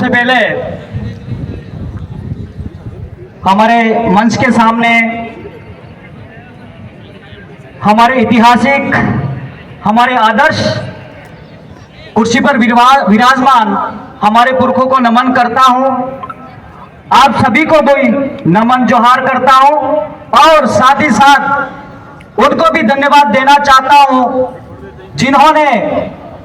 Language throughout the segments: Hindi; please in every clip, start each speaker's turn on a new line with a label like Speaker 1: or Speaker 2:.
Speaker 1: सबसे पहले हमारे मंच के सामने हमारे ऐतिहासिक, हमारे आदर्श कुर्सी पर विराजमान हमारे पुरखों को नमन करता हूं। आप सभी को भी नमन जोहार करता हूं और साथ ही साथ उनको भी धन्यवाद देना चाहता हूं जिन्होंने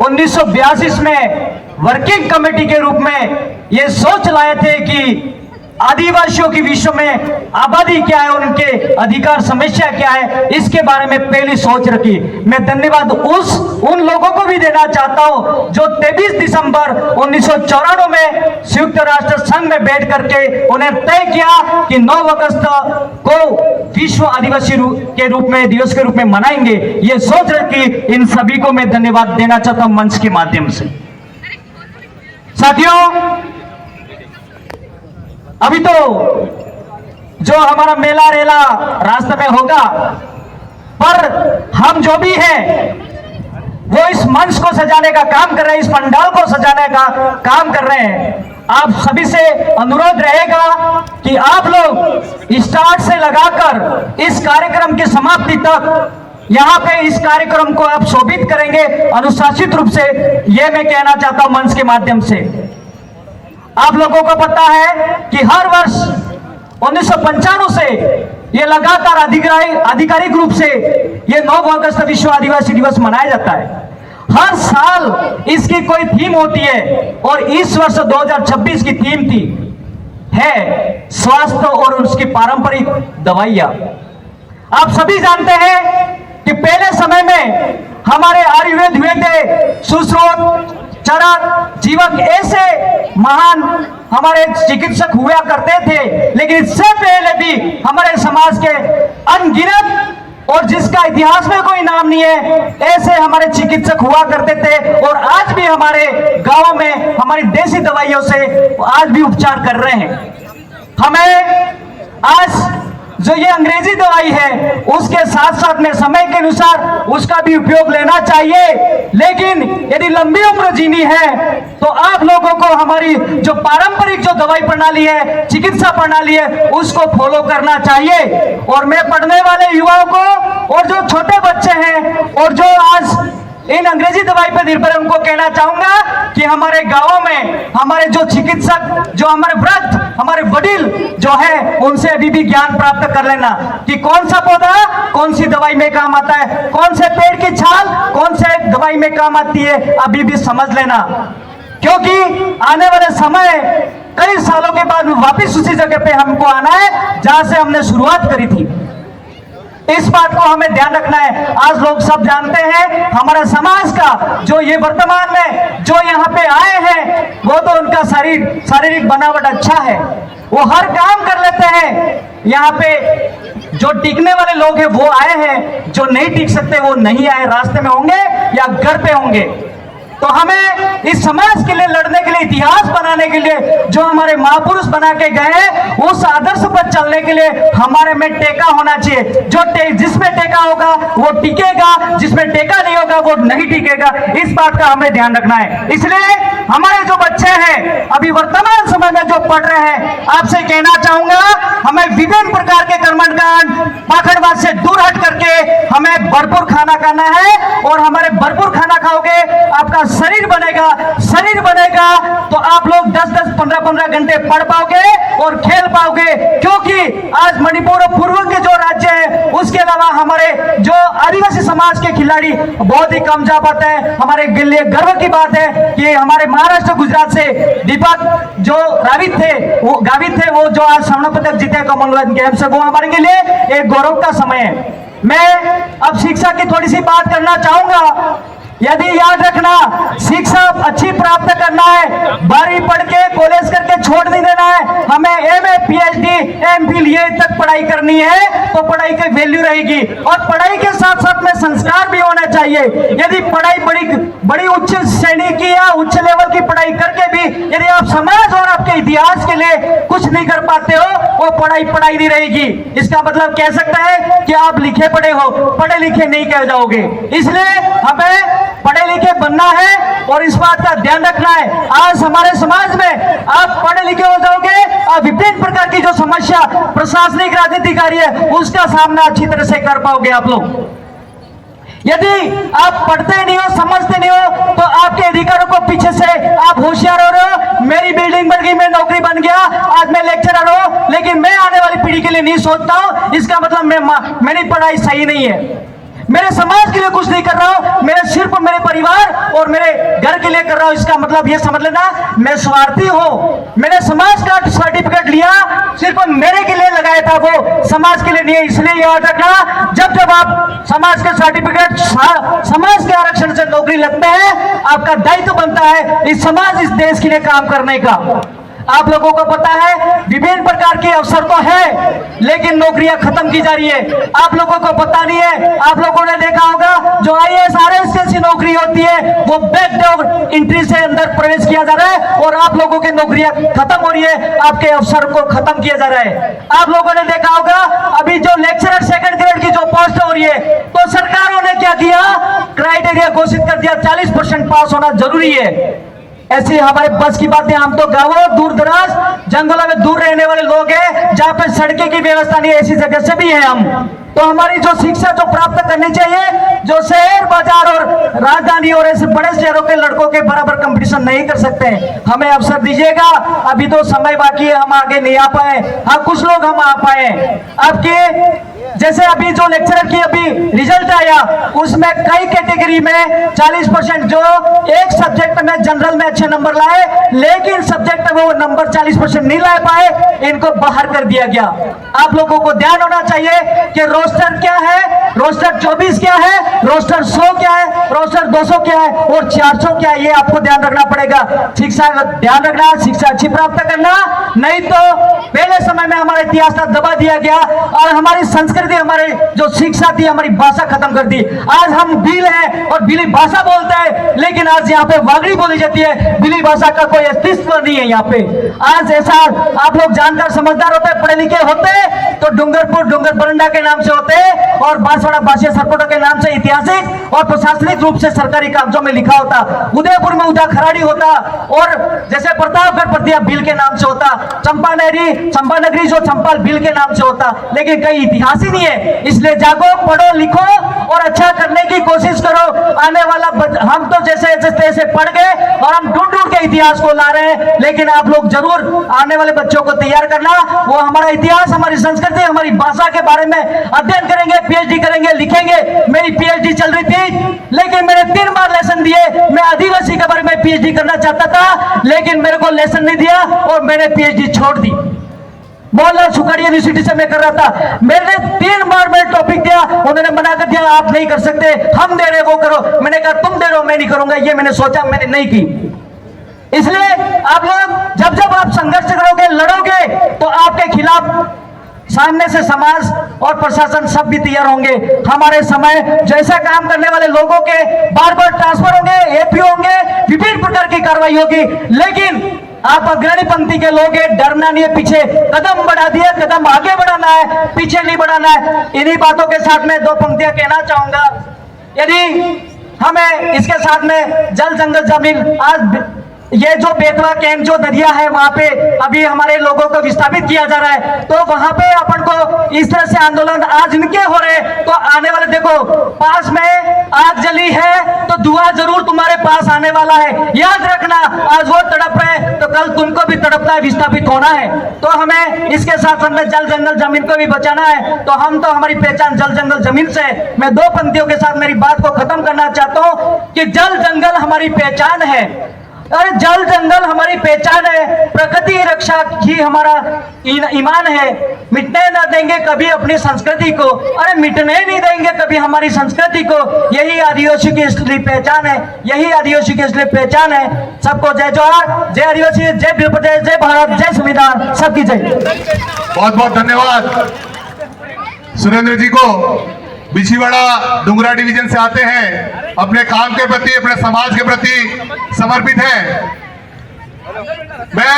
Speaker 1: 1982 में वर्किंग कमेटी के रूप में ये सोच लाए थे कि आदिवासियों की विश्व में आबादी क्या है, उनके अधिकार समस्या क्या है, इसके बारे में पहली सोच रखी। मैं धन्यवाद उन लोगों को भी देना चाहता हूं जो 23 दिसंबर 1994 में संयुक्त राष्ट्र संघ में बैठ करके उन्हें तय किया कि 9 अगस्त को विश्व आदिवासी के रूप में दिवस के रूप में मनाएंगे। ये सोच रखी। इन सभी को मैं धन्यवाद देना चाहता हूं मंच के माध्यम से। साथियों, अभी तो जो हमारा मेला रेला रास्ते में होगा, पर हम जो भी हैं वो इस मंच को सजाने का काम कर रहे हैं, इस पंडाल को सजाने का काम कर रहे हैं। आप सभी से अनुरोध रहेगा कि आप लोग स्टार्ट से लगाकर इस कार्यक्रम की समाप्ति तक यहाँ पे इस कार्यक्रम को आप शोभित करेंगे अनुशासित रूप से, ये मैं कहना चाहता हूं मंच के माध्यम से। आप लोगों को पता है कि हर वर्ष 1995 से ये लगातार आधिकारिक रूप से ये 9 अगस्त विश्व आदिवासी दिवस मनाया जाता है। हर साल इसकी कोई थीम होती है और इस वर्ष 2026 की थीम है स्वास्थ्य और उसकी पारंपरिक दवाइयां। आप सभी जानते हैं कि पहले समय में हमारे आयुर्वेद हुए थे, सुश्रुत, चरक, जीवक, ऐसे महान हमारे चिकित्सक हुआ करते थे। लेकिन इससे पहले भी हमारे समाज के अनगिनत और जिसका इतिहास में कोई नाम नहीं है, ऐसे हमारे चिकित्सक हुआ करते थे और आज भी हमारे गांवों में हमारी देसी दवाइयों से आज भी उपचार कर रहे हैं। हमें आज जो ये अंग्रेजी दवाई है उसके साथ साथ में समय के अनुसार उसका भी उपयोग लेना चाहिए। लेकिन यदि लंबी उम्र जीनी है तो आप लोगों को हमारी जो पारंपरिक जो दवाई प्रणाली है, चिकित्सा प्रणाली है, उसको फॉलो करना चाहिए। और मैं पढ़ने वाले युवाओं को और जो छोटे बच्चे हैं और जो आज इन अंग्रेजी दवाई पर निर्भर, उनको कहना चाहूंगा कि हमारे गांवों में हमारे जो चिकित्सक, जो हमारे वृद्ध, हमारे वडील जो है, उनसे अभी भी ज्ञान प्राप्त कर लेना कि कौन सा पौधा कौन सी दवाई में काम आता है, कौन से पेड़ की छाल कौन से दवाई में काम आती है, अभी भी समझ लेना। क्योंकि आने वाले समय कई सालों के बाद वापिस उसी जगह पे हमको आना है जहां से हमने शुरुआत करी थी। इस बात को हमें ध्यान रखना है। आज लोग सब जानते हैं हमारा समाज का जो ये वर्तमान में जो यहाँ पे आए हैं वो तो उनका शारीरिक बनावट अच्छा है, वो हर काम कर लेते हैं। यहाँ पे जो टिकने वाले लोग हैं वो आए हैं, जो नहीं टिक सकते वो नहीं आए, रास्ते में होंगे या घर पे होंगे। तो हमें इस समाज के लिए लड़ने के लिए, इतिहास बनाने के लिए जो हमारे महापुरुष बना के गए, उस आदर्श पर चलने के लिए हमारे में टेका होना चाहिए। जो जिसमें टेका होगा वो टिकेगा, जिसमें टेका नहीं होगा वो नहीं टिकेगा। इस बात का हमें ध्यान रखना है। इसलिए हमारे जो बच्चे हैं अभी वर्तमान समय में जो पढ़ रहे हैं, आपसे कहना चाहूंगा हमें विभिन्न प्रकार के कर्मकांड, पाखंडवाद से दूर हट करके हमें भरपूर खाना खाना है। और हमारे भरपूर खाना खाओगे आपका शरीर बनेगा तो आप लोग 10-10, 15-15 घंटे पढ़ पाओगे और खेल पाओगे। क्योंकि आज मणिपुर और पूर्व के जो राज्य है उसके अलावा हमारे जो आदिवासी समाज के खिलाड़ी बहुत ही कम जा पाते हैं। हमारे लिए गर्व की बात है कि हमारे महाराष्ट्र, गुजरात से दीपक जो गावित थे वो जो आज स्वर्ण पदक जीते कॉमनवेल्थ गेम से, वो हमारे लिए एक गौरव का समय है। मैं अब शिक्षा की थोड़ी सी बात करना चाहूंगा। यदि याद रखना, शिक्षा अच्छी प्राप्त करना है, 12वीं पढ़ के कॉलेज करके छोड़ नहीं देना है। हमें एमए, पीएचडी, एमफिल ये तक पढ़ाई करनी है तो पढ़ाई की वैल्यू रहेगी। और पढ़ाई के साथ साथ में संस्कार भी होना चाहिए। यदि पढ़ाई बड़ी उच्च श्रेणी की या उच्च लेवल की पढ़ाई करके भी यदि आप समाज और आपके इतिहास के लिए कुछ नहीं कर पाते हो, वो पढ़ाई नहीं रहेगी। इसका मतलब कह सकता है कि आप लिखे पढ़े हो, पढ़े लिखे नहीं कह जाओगे। इसलिए हमें पढ़े लिखे बनना है और इस बात का ध्यान रखना है। आज हमारे समाज में आप पढ़े लिखे हो जाओगे, आप विभिन्न प्रकार की जो समस्या प्रशासनिक राजनीतिक कार्य है उसका सामना अच्छी तरह से कर पाओगे आप लोग। यदि आप पढ़ते नहीं हो, समझते नहीं हो, तो आपके अधिकारों को पीछे से आप होशियार हो रहे हो। मेरी बिल्डिंग बन गई, मैं नौकरी बन गया, आज मैं लेक्चरर हूं, लेकिन मैं आने वाली पीढ़ी के लिए नहीं सोचता हूं, इसका मतलब मेरी पढ़ाई सही नहीं है। मेरे समाज के लिए कुछ नहीं कर रहा हूं, मेरे सिर्फ मेरे परिवार और मेरे घर के लिए कर रहा हूं, इसका मतलब ये समझ लेना मैं स्वार्थी हूं। मैंने समाज का सर्टिफिकेट लिया, सिर्फ मेरे के लिए लगाया था, वो समाज के लिए नहीं है। इसलिए याद रखना, जब जब आप समाज के सर्टिफिकेट, समाज के आरक्षण से नौकरी लगते हैं, आपका दायित्व बनता है इस समाज, इस देश के लिए काम करने का। आप लोगों को पता है विभिन्न प्रकार के अवसर तो है, लेकिन नौकरियां खत्म की जा रही है। आप लोगों को पता नहीं है, आप लोगों ने देखा होगा जो IAS RS जैसी नौकरी होती है वो बैकडोर एंट्री से अंदर प्रवेश किया जा रहा है और आप लोगों की नौकरियां खत्म हो रही है, आपके अवसर को खत्म किया जा रहा है। आप लोगों ने देखा होगा अभी जो लेक्चरर सेकंड ग्रेड की जो पोस्ट हो रही है, तो सरकारों ने क्या किया, क्राइटेरिया घोषित कर दिया, 40% पास होना जरूरी है। ऐसी हमारे बस की बातें, हम तो गांवों दूर दराज जंगलों में दूर रहने वाले लोग हैं जहां पे सड़कें की व्यवस्था नहीं है, ऐसी जगह से भी है हम। तो हमारी जो शिक्षा जो प्राप्त करनी चाहिए, जो शहर बाजार और राजधानी और ऐसे बड़े शहरों के लड़कों के बराबर कंपटीशन नहीं कर सकते, हमें अवसर दीजिएगा। अभी तो समय बाकी है, हम आगे नहीं आ पाए, हाँ कुछ लोग हम आ पाए। आपके जैसे अभी जो लेक्चरर की अभी रिजल्ट आया, उसमें कई कैटेगरी में 40%, जो एक सब्जेक्ट में जनरल में अच्छे नंबर लाए, लेकिन सब्जेक्ट में वो नंबर 40% नहीं ला पाए, इनको बाहर कर दिया गया। आप लोगों को ध्यान होना चाहिए कि रोस्टर क्या है, रोस्टर 24 क्या है, रोस्टर 100 क्या है, रोस्टर 200 क्या है और 400 क्या है, ये आपको ध्यान रखना पड़ेगा। शिक्षा ध्यान रखना, शिक्षा अच्छी प्राप्त करना, नहीं तो पहले समय में हमारा इतिहास का दबा दिया गया और हमारी संस्कृति, हमारे जो शिक्षा थी, हमारी भाषा खत्म कर दी। आज हम भील हैं और भीली भाषा बोलते हैं, लेकिन आज यहाँ पे वागड़ी बोली जाती है, भीली भाषा का कोई अस्तित्व नहीं है यहाँ पे। आज ऐसा आप लोग जानकर समझदार होते, पढ़े लिखे होते तो डूंगरपुर डूंगर बरंडा के नाम से होते और बांसवाड़ा बासिया सरपोटा के नाम से ऐतिहासिक और प्रशासनिक रूप से सरकारी कागजों में लिखा होता। उदयपुर में उदा खराड़ी होता और जैसे प्रतापगढ़ प्रतिया भील के नाम से होता, चंपानगरी जो चंपाल भील के नाम से होता, लेकिन कई इतिहास ही नहीं है। इसलिए जागो, पढ़ो, लिखो और अच्छा करने की कोशिश करो। आने वाला हम तो जैसे जैसे पढ़ गए और हम ढूंढ ढूंढ के इतिहास को ला रहे हैं, लेकिन आप लोग जरूर आने वाले बच्चों को तैयार करना, वो हमारा इतिहास, हमारी संस्कृति, हमारी भाषा के बारे में अध्ययन करेंगे, PhD करेंगे, लिखेंगे। मेरी PhD चल रही थी, लेकिन मैंने 3 बार लेसन दिए। मैं आदिवासी के बारे में PhD करना चाहता था, लेकिन मेरे को लेसन नहीं दिया और मैंने PhD छोड़ दी। मोहनलाल सुखाड़ी यूनिवर्सिटी से मैं कर रहा था, मैंने 3 बार मैंने टॉपिक दिया, उन्होंने मना कर दिया, आप नहीं कर सकते, हम दे रहे वो करो। मैंने कहा तुम दे रहे हो, मैं नहीं करूंगा, ये मैंने सोचा, मैंने नहीं की। इसलिए आप लोग जब जब आप संघर्ष करोगे, लड़ोगे, तो आपके खिलाफ सामने से समाज और प्रशासन सब भी तैयार होंगे। हमारे समय जैसा काम करने वाले लोगों के बार बार ट्रांसफर होंगे, AP होंगे, विभिन्न प्रकार की कार्रवाई होगी, लेकिन आप अग्रणी पंक्ति के लोग हैं, डरना नहीं है, पीछे कदम बढ़ा दिया, कदम आगे बढ़ाना है, पीछे नहीं बढ़ाना है। इन्हीं बातों के साथ मैं 2 पंक्तियां कहना चाहूंगा। यदि हमें इसके साथ में जल जंगल जमीन, आज ये जो बेतवा कैंप जो दरिया है वहां पे अभी हमारे लोगों को विस्थापित किया जा रहा है, तो वहां पे अपन को इस तरह से आंदोलन आज इनके हो रहे, तो आने वाले देखो पास में आग जली है तो धुआं जरूर तुम्हारे पास आने वाला है। याद रखना, आज वो तड़प रहे तो कल तुमको भी तड़पना है, विस्थापित होना है। तो हमें इसके साथ साथ में जल जंगल जमीन को भी बचाना है। तो हम तो हमारी पहचान जल जंगल जमीन से। मैं 2 पंक्तियों के साथ मेरी बात को खत्म करना चाहता हूं कि जल जंगल हमारी पहचान है। अरे जल जंगल हमारी पहचान है, प्रकृति रक्षा ही हमारा ईमान है। मिटने न देंगे कभी अपनी संस्कृति को, अरे मिटने नहीं देंगे कभी हमारी संस्कृति को। यही आदिवासी की असली पहचान है, यही आदिवासी की असली पहचान है। सबको जय जोहार, जय आदिवासी, जय भील प्रदेश, जय भारत, जय संविधान, सबकी जय।
Speaker 2: बहुत बहुत धन्यवाद सुरेंद्र जी को। बिछीवाड़ा डुंगरा डिवीजन से आते हैं, अपने काम के प्रति, अपने समाज के प्रति समर्पित हैं। मैं